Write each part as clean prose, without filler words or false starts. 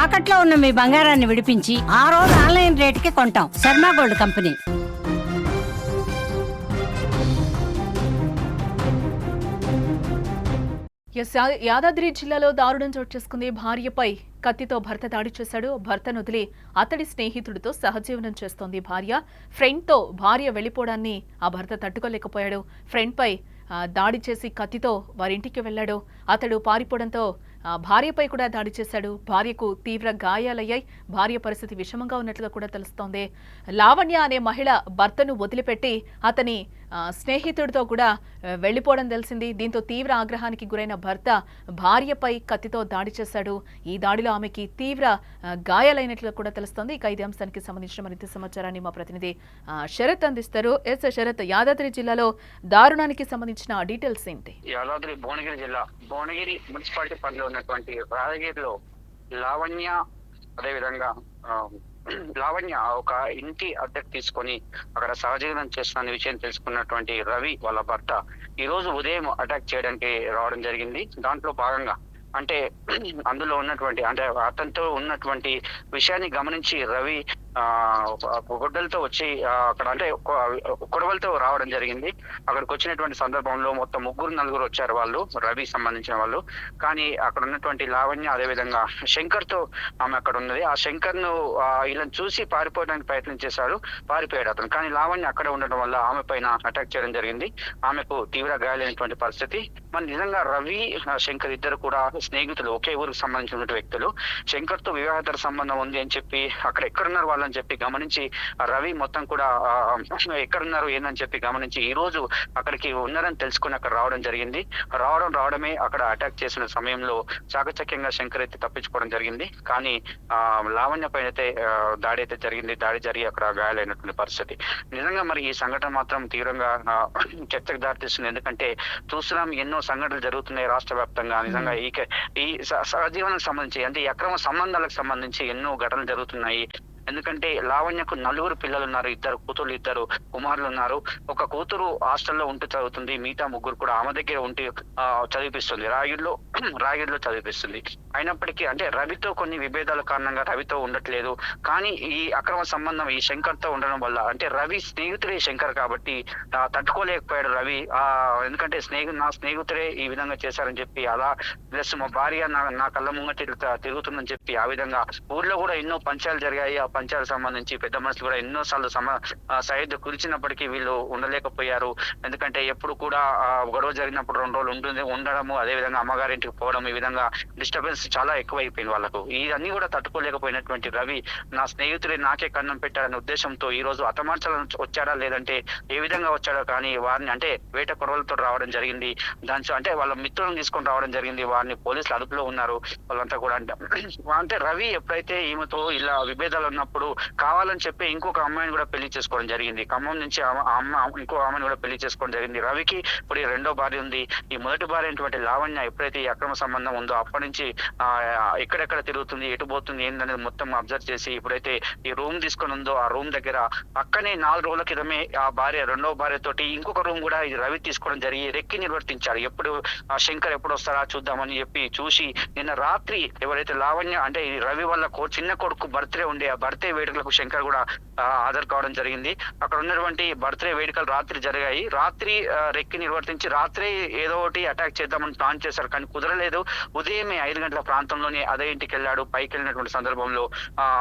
తాకట్లో ఉన్న మీ బంగారాన్ని విడిపించి ఆ రోజు ఆన్లైన్ రేటుకి కొంటాం. Sharma gold company. యాదాద్రి జిల్లాలో దారుణం చోటు చేసుకుంది. భార్యపై కత్తితో భర్త దాడి చేశాడు. భర్తను వదిలి అతడి స్నేహితుడితో సహజీవనం చేస్తోంది భార్య. ఫ్రెండ్తో భార్య వెళ్లిపోవడాన్ని ఆ భర్త తట్టుకోలేకపోయాడు. ఫ్రెండ్పై దాడి చేసి కత్తితో వారింటికి వెళ్లాడు. అతడు పారిపోవడంతో భార్యపై కూడా దాడి చేశాడు. భార్యకు తీవ్ర గాయాలయ్యాయి. భార్య పరిస్థితి విషమంగా ఉన్నట్లుగా కూడా తెలుస్తోంది. లావణ్య అనే మహిళ భర్తను వదిలిపెట్టి అతని స్నేహితుడితో కూడా వెళ్లిపోవడం తెలిసింది. దీంతో తీవ్ర ఆగ్రహానికి గురైన భర్త భార్యపై కత్తితో దాడి చేశాడు. ఈ దాడిలో ఆమెకి తీవ్ర గాయాలైనట్లుగా కూడా తెలుస్తోంది. ఇక ఇదే అంశానికి సంబంధించిన మరింత సమాచారాన్ని మా ప్రతినిధి శరత్ అందిస్తారు. శరత్, యాదాద్రి జిల్లాలో దారుణానికి సంబంధించిన డీటెయిల్స్ ఏంటి? యాదాద్రి భువనగిరి జిల్లా భువనగిరి మున్సిపాలిటీ పరిధిలో ఉన్నటువంటి రాజగిరిలో లావణ్య, అదేవిధంగా లావణ్య ఒక ఇంటి అద్దెకు తీసుకొని అక్కడ సహజీవనం చేస్తున్న విషయం తెలుసుకున్నటువంటి రవి వాళ్ళ భర్త ఈ రోజు ఉదయం అటాక్ చేయడానికి రావడం జరిగింది. దాంట్లో భాగంగా అంటే అందులో ఉన్నటువంటి అంటే అతనితో ఉన్నటువంటి విషయాన్ని గమనించి రవి గొడ్డలతో వచ్చి అక్కడ అంటే కొడవలతో రావడం జరిగింది. అక్కడికి వచ్చినటువంటి సందర్భంలో మొత్తం నలుగురు వచ్చారు వాళ్ళు, రవి సంబంధించిన వాళ్ళు. కానీ అక్కడ ఉన్నటువంటి లావణ్య, అదేవిధంగా శంకర్ తో ఆమె అక్కడ ఉన్నది. ఆ శంకర్ ను ఇలా చూసి పారిపోవడానికి ప్రయత్నం చేశాడు, పారిపోయాడు అతను. కానీ లావణ్య అక్కడ ఉండడం వల్ల ఆమె పైన అటాక్ చేయడం జరిగింది. ఆమెకు తీవ్ర గాయాలైనటువంటి పరిస్థితి. మరి నిజంగా రవి, శంకర్ ఇద్దరు కూడా స్నేహితులు, ఒకే ఊరికి సంబంధించిన వ్యక్తులు. శంకర్ తో వివాహేతర సంబంధం ఉంది అని చెప్పి అక్కడ ఎక్కడున్నారు వాళ్ళు అని చెప్పి గమనించి రవి మొత్తం కూడా ఎక్కడున్నారు ఏందని చెప్పి గమనించి ఈ రోజు అక్కడికి ఉన్నారని తెలుసుకుని అక్కడ రావడం జరిగింది. రావడమే అక్కడ అటాక్ చేసిన సమయంలో చాకచక్యంగా శంకర్ అయితే తప్పించుకోవడం జరిగింది. కానీ లావణ్య పైన అయితే దాడి అయితే జరిగింది. దాడి జరిగి అక్కడ గాయాలైనటువంటి పరిస్థితి. నిజంగా మరి ఈ సంఘటన మాత్రం తీవ్రంగా చర్చకు దారితీస్తుంది. ఎందుకంటే చూస్తున్నాం, ఎన్నో సంఘటనలు జరుగుతున్నాయి రాష్ట్ర వ్యాప్తంగా. నిజంగా ఈ సహజీవనానికి సంబంధించి అంటే ఈ అక్రమ సంబంధాలకు సంబంధించి ఎన్నో ఘటనలు జరుగుతున్నాయి. ఎందుకంటే లావణ్యకు 4 పిల్లలు ఉన్నారు, 2 కూతురు, 2 కుమారులు ఉన్నారు. ఒక కూతురు హాస్టల్లో ఉంటూ చదువుతుంది, మిగతా 3 కూడా ఆమె దగ్గర ఉంటూ చదివిపిస్తుంది, రాగిరిలో చదివిపిస్తుంది. అయినప్పటికీ అంటే రవితో కొన్ని విభేదాల కారణంగా రవితో ఉండట్లేదు. కానీ ఈ అక్రమ సంబంధం ఈ శంకర్ తో ఉండడం వల్ల అంటే రవి స్నేహితుడే శంకర్ కాబట్టి తట్టుకోలేకపోయాడు రవి. ఎందుకంటే నా స్నేహితుడే ఈ విధంగా చేశారని చెప్పి, అలా ప్లస్ మా భార్య నా కళ్ళ ముంగట తిరుగుతుందని చెప్పి ఆ విధంగా ఊర్లో కూడా ఎన్నో పంచాలు జరిగాయి. ఆ పంచాలకు సంబంధించి పెద్ద మనుషులు కూడా ఎన్నోసార్లు సైడ్ కురిచినప్పటికీ వీళ్ళు ఉండలేకపోయారు. ఎందుకంటే ఎప్పుడు కూడా గొడవ జరిగినప్పుడు 2 రోజులు ఉండడము, అదేవిధంగా అమ్మగారింటికి పోవడం, ఈ విధంగా డిస్టర్బెన్స్ చాలా ఎక్కువైపోయింది వాళ్ళకు. ఇవన్నీ కూడా తట్టుకోలేకపోయినటువంటి రవి నా స్నేహితుడే నాకే కన్నం పెట్టాడనే ఉద్దేశంతో ఈ రోజు అతమార్చాలని వచ్చాడా లేదంటే ఏ విధంగా వచ్చాడో కానీ వారిని అంటే వేట కొడవలతో రావడం జరిగింది. దాంట్లో అంటే వాళ్ళ మిత్రులను తీసుకొని రావడం జరిగింది. వారిని పోలీసులు అదుపులో ఉన్నారు వాళ్ళంతా కూడా. అంటే రవి ఎప్పుడైతే ఈమెతో ఇలా విభేదాలు ఉన్నప్పుడు కావాలని చెప్పి ఇంకొక అమ్మాయిని కూడా పెళ్లి చేసుకోవడం జరిగింది. ఖమ్మం నుంచి ఇంకో అమ్మాయిని కూడా పెళ్లి చేసుకోవడం జరిగింది. రవికి ఇప్పుడు 2వ భార్య ఉంది. ఈ మొదటి భార్య అయినటువంటి లావణ్య ఎప్పుడైతే ఈ అక్రమ సంబంధం ఉందో అప్పటి నుంచి ఎక్కడెక్కడ తిరుగుతుంది, ఎటు పోతుంది ఏందనేది మొత్తం అబ్జర్వ్ చేసి ఇప్పుడైతే ఈ రూమ్ తీసుకొని ఉందో ఆ రూమ్ దగ్గర పక్కనే 4 రోజుల క్రితమే ఆ భార్య 2వ భార్య తోటి ఇంకొక రూమ్ కూడా ఇది రవి తీసుకోవడం జరిగి రెక్కి నిర్వర్తించారు. ఎప్పుడు శంకర్ ఎప్పుడు వస్తారా చూద్దామని చెప్పి చూసి నిన్న రాత్రి ఎవరైతే లావణ్య అంటే రవి వల్ల చిన్న కొడుకు బర్త్డే ఉండే ఆ బర్త్డే వేడుకలకు శంకర్ కూడా హాజరు కావడం జరిగింది. అక్కడ ఉన్నటువంటి బర్త్డే వేడుకలు రాత్రి జరిగాయి. రాత్రి రెక్కి నిర్వర్తించి రాత్రి ఏదో ఒకటి అటాక్ చేద్దామని ప్లాన్ చేశారు. కానీ కుదరలేదు. ఉదయమే 5 గంటల ప్రాంతంలోనే అదే ఇంటికి వెళ్ళాడు. పైకి వెళ్ళినటువంటి సందర్భంలో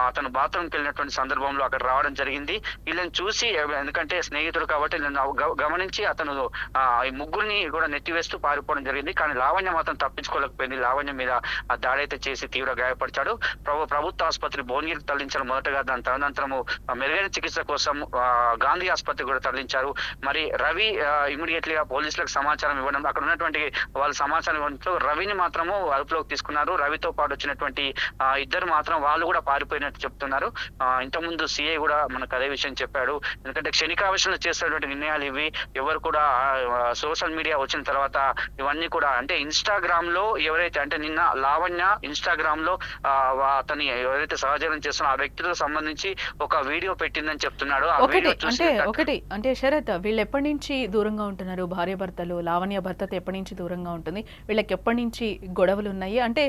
అతను బాత్రూమ్కి వెళ్ళినటువంటి సందర్భంలో అక్కడ రావడం జరిగింది. వీళ్ళని చూసి ఎందుకంటే స్నేహితుడు కాబట్టి గమనించి అతను ఈ 3 కూడా నెట్టివేస్తూ పారిపోవడం జరిగింది. కానీ లావణ్య మాత్రం తప్పించుకోలేకపోయింది. లావణ్య మీద దాడి అయితే చేసి తీవ్ర గాయపరిచాడు. ప్రభుత్వ ఆసుపత్రి భువనగిరికి తరలించారు మొదటగా. దాని తదనంతరము మెరుగైన చికిత్స కోసం గాంధీ ఆసుపత్రి కూడా తరలించారు. మరి రవి ఇమీడియట్లీ గా పోలీసులకు సమాచారం ఇవ్వడం, అక్కడ ఉన్నటువంటి వాళ్ళ సమాచారం ఇవ్వడంతో రవిని మాత్రము అదుపులోకి తీసుకున్నారు. రవితో పాటు వచ్చినటువంటి ఇద్దరు మాత్రం వాళ్ళు కూడా పారిపోయినట్టు చెప్తున్నారు. ఇంతకుముందు సిఐ కూడా మనకు అదే విషయం చెప్పాడు. ఎందుకంటే క్షణికావేశంలో చేస్తున్నటువంటి నిర్ణయాలు ఇవి. ఎవరు కూడా సోషల్ మీడియా వచ్చిన తర్వాత ఇవన్నీ కూడా అంటే ఇన్స్టాగ్రామ్ లో ఎవరైతే అంటే నిన్న లావణ్య ఇన్స్టాగ్రామ్ లో అతని ఎవరైతే సహజీవనం చేస్తున్న ఆ వ్యక్తితో కేసుకు సంబంధించి ఒక వీడియో పెట్టిందని చెప్తున్నాడు. ఆ వీడియో చూసి అంటే శరత్, వీళ్ళు ఎప్పటి నుంచి దూరంగా ఉంటున్నారు? భార్య భర్తలు. లావణ్య భర్తతో ఎప్పటి నుంచి దూరంగా ఉంటుంది? వీళ్ళకి ఎప్పటి నుంచి గొడవలు ఉన్నాయి? అంటే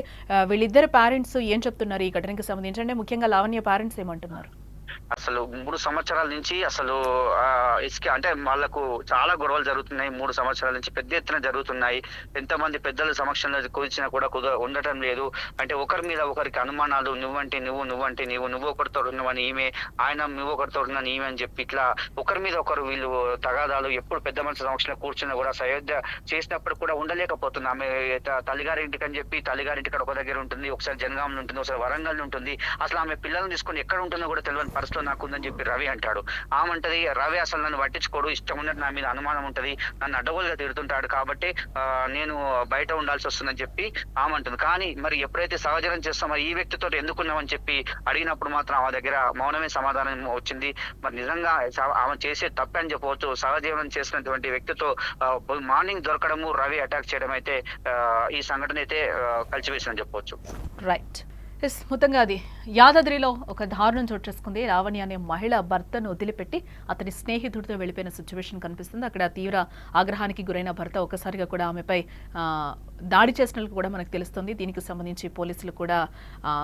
వీళ్ళిద్దరు పేరెంట్స్ ఏం చెప్తున్నారు ఈ ఘటనకి సంబంధించి? అంటే ముఖ్యంగా లావణ్య పేరెంట్స్ ఏమంటున్నారు? అసలు 3 సంవత్సరాల నుంచి అసలు ఇసుక అంటే వాళ్ళకు చాలా గొడవలు జరుగుతున్నాయి. 3 సంవత్సరాల నుంచి పెద్ద ఎత్తున జరుగుతున్నాయి. ఎంతమంది పెద్దల సమక్షంలో కూర్చినా కూడా ఉండటం లేదు. అంటే ఒకరి మీద ఒకరికి అనుమానాలు, నువ్వంటే నువ్వు ఒకరితో ఉన్నవని ఈమె, ఆయన నువ్వు ఒకరితో ఉన్నని ఈమె అని చెప్పి ఇట్లా ఒకరి మీద ఒకరు వీళ్ళు తగాదాలు. ఎప్పుడు పెద్ద మనుషుల సమక్షంలో కూర్చున్నా కూడా సయోధ్య చేసినప్పుడు కూడా ఉండలేకపోతుంది. ఆమె తల్లిగారింటికి అని చెప్పి తల్లిగారింటి ఒక దగ్గర ఉంటుంది, ఒకసారి జనగాంలో ఉంటుంది, ఒకసారి వరంగల్ ఉంటుంది. అసలు ఆమె పిల్లల్ని తీసుకొని ఎక్కడ ఉంటుందో కూడా తెలియని పరిస్థితిలో నాకు ఉందని చెప్పి రవి అంటాడు. ఆమంటది రవి అసలు నన్ను పట్టించుకోడు, ఇష్టం ఉన్నట్టు నా మీద అనుమానం ఉంటది, నన్ను అడ్డగోలుగా తిడుతుంటాడు కాబట్టి నేను బయట ఉండాల్సి వస్తుందని చెప్పి ఆమంటుంది. కానీ మరి ఎప్పుడైతే సహజీవనం చేస్తాం మరి ఈ వ్యక్తితో ఎందుకున్నామని చెప్పి అడిగినప్పుడు మాత్రం ఆమె దగ్గర మౌనమే సమాధానం వచ్చింది. మరి నిజంగా ఆమె చేసే తప్పే అని చెప్పవచ్చు. సహజీవనం చేసినటువంటి వ్యక్తితో మార్నింగ్ దొరకడము, రవి అటాక్ చేయడం అయితే ఈ సంఘటన అయితే కలిసివేసిందని చెప్పవచ్చు. రైట్. మొత్తంగా అది యాదాద్రిలో ఒక దారుణం చోటు చేసుకుంది. లావణ్య అనే మహిళ భర్తను వదిలిపెట్టి అతని స్నేహితుడితో వెళ్ళిపోయిన సిచ్యువేషన్ కనిపిస్తుంది. అక్కడ తీవ్ర ఆగ్రహానికి గురైన భర్త ఒకసారిగా కూడా ఆమెపై దాడి చేసినట్లు కూడా మనకు తెలుస్తుంది. దీనికి సంబంధించి పోలీసులు కూడా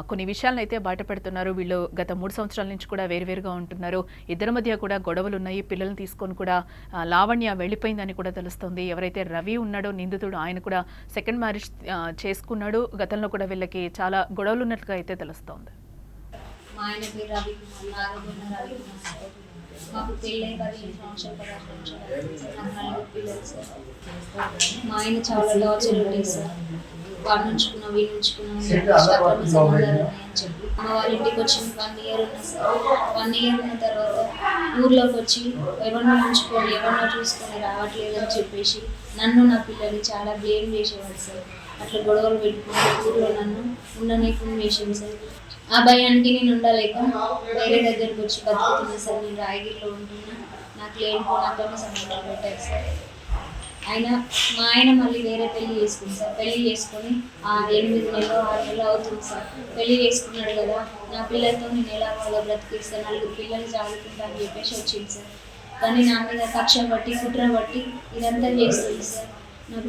కొన్ని విషయాలను అయితే బయటపెడుతున్నారు. వీళ్ళు గత 3 సంవత్సరాల నుంచి కూడా వేరువేరుగా ఉంటున్నారు. ఇద్దరి మధ్య కూడా గొడవలు ఉన్నాయి. పిల్లల్ని తీసుకొని కూడా లావణ్య వెళ్ళిపోయిందని కూడా తెలుస్తుంది. ఎవరైతే రవి ఉన్నాడో నిందితుడు, ఆయన కూడా సెకండ్ మ్యారేజ్ చేసుకున్నాడు. గతంలో కూడా వీళ్ళకి చాలా గొడవలు ఉన్నట్లుగా అయితే తెలుస్తోంది. మా ఆయన పేరు రవి కుమార్, రవి కుమార్. మాకు పెళ్ళై 15 సంవత్సరాలు 16 సంవత్సరాలు. నాకు 4 పిల్లలు సార్. మా ఆయన చాలా టార్చర్ ఉండేది సార్. వాడు నుంచుకున్నాం, వీడు నుంచుకున్నాం, అక్రమ సంబంధాలు ఉన్నాయని చెప్పి అమ్మ వాళ్ళ ఇంటికి వచ్చి 1 ఇయర్ ఉన్నా సార్. 1 ఇయర్ ఉన్న తర్వాత ఊర్లోకి వచ్చి ఎవరినో ఉంచుకొని ఎవరినో చూసుకొని రావట్లేదని చెప్పేసి నన్ను నా పిల్లల్ని చాలా బ్లేమ్ చేసేవాడు సార్. అట్లా గొడవలు పెట్టుకుంటే ఊర్లో నన్ను ఉండనీయకుండా వేసింది సార్. ఆ భయానికి నేను ఉండలేక వేరే దగ్గరికి వచ్చి బతుకుతున్నా సార్. నేను రాయగిరిలో ఉంటున్నా. నాకు లేనిపోయిన అక్రమ సంబంధాలు పెట్టారు సార్. మా ఆయన మళ్ళీ వేరే పెళ్లి చేసుకుంది సార్. పెళ్లి చేసుకొని 8 నెలలు 6 నెలలు అవుతుంది సార్. పెళ్లి చేసుకున్నాడు కదా, నా పిల్లలతో నేను ఎలా వాళ్ళ బ్రతికిస్తాను, 4 పిల్లలు చదువుకుంటా అని చెప్పేసి వచ్చింది సార్. కానీ నా మీద కక్ష బట్టి కుట్ర బట్టి ఇదంతా చేస్తుంది సార్. నాకు